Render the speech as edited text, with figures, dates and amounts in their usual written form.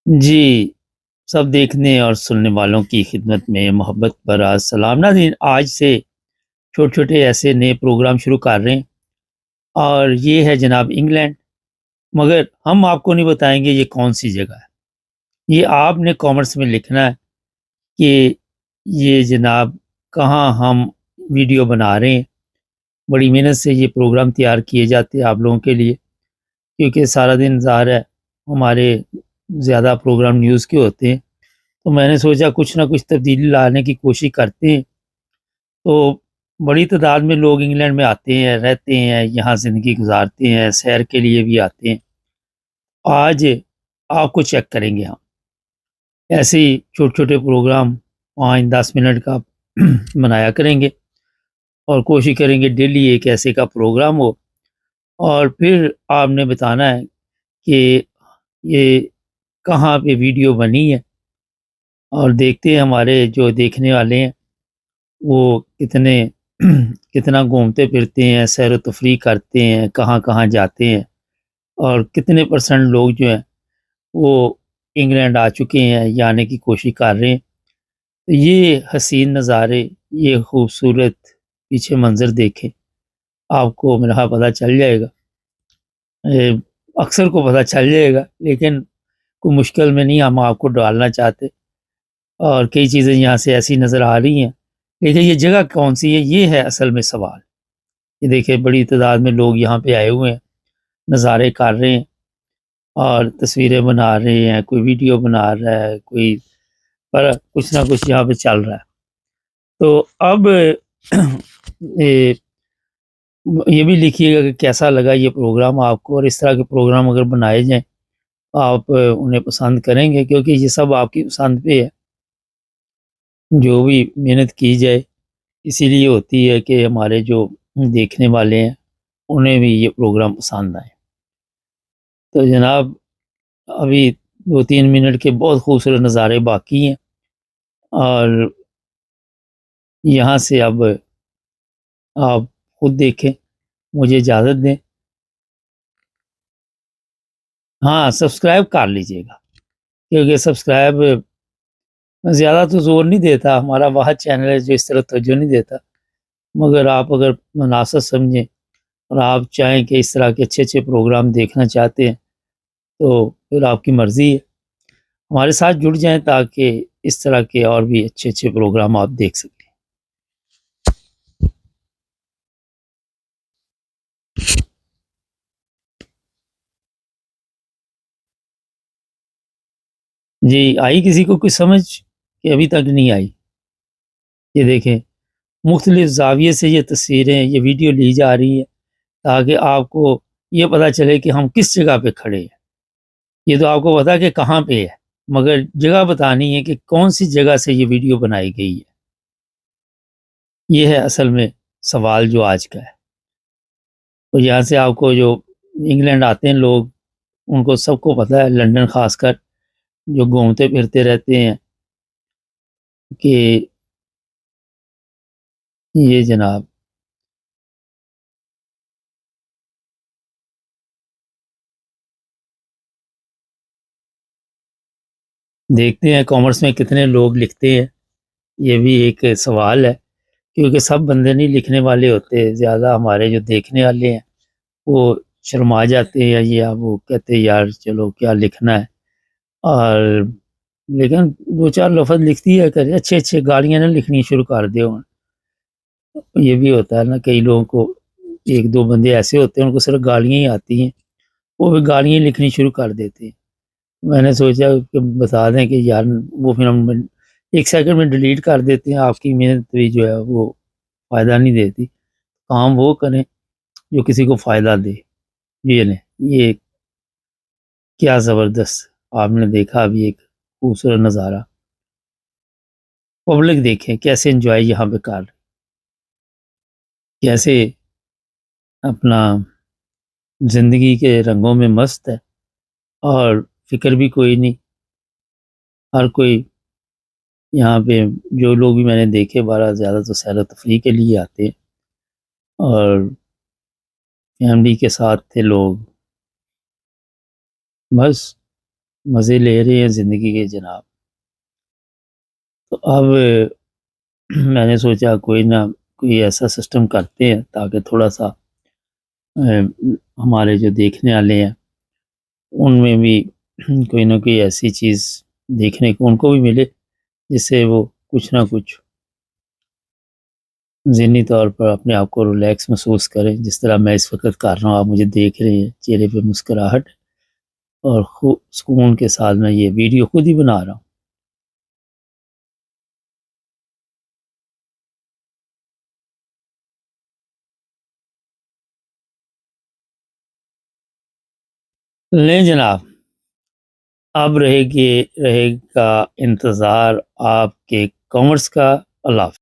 جی، سب دیکھنے اور سننے والوں کی خدمت میں محبت بھرا سلام ناظرین، آج سے چھوٹے چھوٹے ایسے نئے پروگرام شروع کر رہے ہیں اور یہ ہے جناب انگلینڈ، مگر ہم آپ کو نہیں بتائیں گے یہ کون سی جگہ ہے۔ یہ آپ نے کامنٹس میں لکھنا ہے کہ یہ جناب کہاں ہم ویڈیو بنا رہے ہیں۔ بڑی محنت سے یہ پروگرام تیار کیے جاتے ہیں آپ لوگوں کے لیے، کیونکہ سارا دن ظاہر ہے ہمارے زیادہ پروگرام نیوز کے ہوتے ہیں، تو میں نے سوچا کچھ نہ کچھ تبدیلی لانے کی کوشش کرتے ہیں۔ تو بڑی تعداد میں لوگ انگلینڈ میں آتے ہیں، رہتے ہیں، یہاں زندگی گزارتے ہیں، سیر کے لیے بھی آتے ہیں۔ آج آپ کو چیک کریں گے ہم ایسے ہی چھوٹے چھوٹے پروگرام 5-10 منٹ کا بنایا کریں گے اور کوشش کریں گے ڈیلی ایک ایسے کا پروگرام ہو، اور پھر آپ نے بتانا ہے کہ یہ کہاں پہ ویڈیو بنی ہے، اور دیکھتے ہیں ہمارے جو دیکھنے والے ہیں وہ کتنے کتنا گھومتے پھرتے ہیں، سیر و تفریح کرتے ہیں، کہاں کہاں جاتے ہیں، اور کتنے پرسنٹ لوگ جو ہیں وہ انگلینڈ آ چکے ہیں یا آنے کی کوشش کر رہے ہیں۔ تو یہ حسین نظارے، یہ خوبصورت پیچھے منظر دیکھیں، آپ کو میرا خیال پتہ چل جائے گا۔ اے، اکثر کو پتہ چل جائے گا، لیکن کوئی مشکل میں نہیں ہم آپ کو ڈالنا چاہتے، اور کئی چیزیں یہاں سے ایسی نظر آ رہی ہیں، لیکن یہ جگہ کون سی ہے یہ ہے اصل میں سوال۔ یہ دیکھیں بڑی تعداد میں لوگ یہاں پہ آئے ہوئے ہیں، نظارے کر رہے ہیں اور تصویریں بنا رہے ہیں، کوئی ویڈیو بنا رہا ہے، کوئی پر کچھ نہ کچھ یہاں پہ چل رہا ہے۔ تو اب یہ یہ بھی لکھیے گا کہ کیسا لگا یہ پروگرام آپ کو، اور اس طرح کے پروگرام اگر بنائے جائیں آپ انہیں پسند کریں گے، کیونکہ یہ سب آپ کی پسند پہ ہے۔ جو بھی محنت کی جائے اسی لیے ہوتی ہے کہ ہمارے جو دیکھنے والے ہیں انہیں بھی یہ پروگرام پسند آئے۔ تو جناب ابھی 2-3 منٹ کے بہت خوبصورت نظارے باقی ہیں، اور یہاں سے اب آپ خود دیکھیں، مجھے اجازت دیں۔ ہاں، سبسکرائب کر لیجئے گا، کیونکہ سبسکرائب میں زیادہ تو زور نہیں دیتا، ہمارا واحد چینل ہے جو اس طرح توجہ نہیں دیتا، مگر آپ اگر مناسب سمجھیں اور آپ چاہیں کہ اس طرح کے اچھے اچھے پروگرام دیکھنا چاہتے ہیں تو پھر آپ کی مرضی ہے، ہمارے ساتھ جڑ جائیں تاکہ اس طرح کے اور بھی اچھے اچھے پروگرام آپ دیکھ سکیں۔ جی، آئی کسی کو کوئی سمجھ کہ ابھی تک نہیں آئی؟ یہ دیکھیں مختلف زاویے سے یہ تصویریں، یہ ویڈیو لی جا رہی ہے تاکہ آپ کو یہ پتہ چلے کہ ہم کس جگہ پہ کھڑے ہیں۔ یہ تو آپ کو پتا کہ کہاں پہ ہے، مگر جگہ بتانی ہے کہ کون سی جگہ سے یہ ویڈیو بنائی گئی ہے۔ یہ ہے اصل میں سوال جو آج کا ہے۔ تو یہاں سے آپ کو جو انگلینڈ آتے ہیں لوگ، ان کو سب کو پتہ ہے، لندن خاص کر جو گھومتے پھرتے رہتے ہیں، کہ یہ جناب دیکھتے ہیں کامرس میں کتنے لوگ لکھتے ہیں۔ یہ بھی ایک سوال ہے، کیونکہ سب بندے نہیں لکھنے والے ہوتے، زیادہ ہمارے جو دیکھنے والے ہیں وہ شرما جاتے ہیں، یا وہ کہتے ہیں یار چلو کیا لکھنا ہے، اور لیکن 2-4 لفظ لکھتی ہے کرے، اچھے اچھے گالیاں نہ لکھنی شروع کر دے ہوں۔ یہ بھی ہوتا ہے نا، کئی لوگوں کو 1-2 بندے ایسے ہوتے ہیں ان کو صرف گالیاں ہی آتی ہیں، وہ بھی گالیاں لکھنی شروع کر دیتے ہیں۔ میں نے سوچا کہ بتا دیں کہ یار وہ پھر ہم 1 سیکنڈ میں ڈیلیٹ کر دیتے ہیں، آپ کی محنت بھی جو ہے وہ فائدہ نہیں دیتی۔ کام وہ کریں جو کسی کو فائدہ دے۔ یہ لیں، یہ کیا زبردست آپ نے دیکھا ابھی ایک خوبصورت نظارہ، پبلک دیکھیں کیسے انجوائے یہاں پہ کر، کیسے اپنا زندگی کے رنگوں میں مست ہے، اور فکر بھی کوئی نہیں۔ ہر کوئی یہاں پہ، جو لوگ بھی میں نے دیکھے بارہ زیادہ تو سیر و تفریح کے لیے آتے ہیں، اور فیملی کے ساتھ تھے لوگ، بس مزے لے رہے ہیں زندگی کے جناب۔ تو اب میں نے سوچا کوئی نہ کوئی ایسا سسٹم کرتے ہیں تاکہ تھوڑا سا ہمارے جو دیکھنے والے ہیں ان میں بھی کوئی نہ کوئی ایسی چیز دیکھنے کو ان کو بھی ملے جس سے وہ کچھ نہ کچھ ذہنی طور پر اپنے آپ کو ریلیکس محسوس کریں، جس طرح میں اس وقت کر رہا ہوں۔ آپ مجھے دیکھ رہے ہیں، چہرے پہ مسکراہٹ اور خوب سکون کے ساتھ میں یہ ویڈیو خود ہی بنا رہا ہوں۔ لیں جناب، اب رہے گا انتظار آپ کے کامنٹس کا۔ اللہ حافظ۔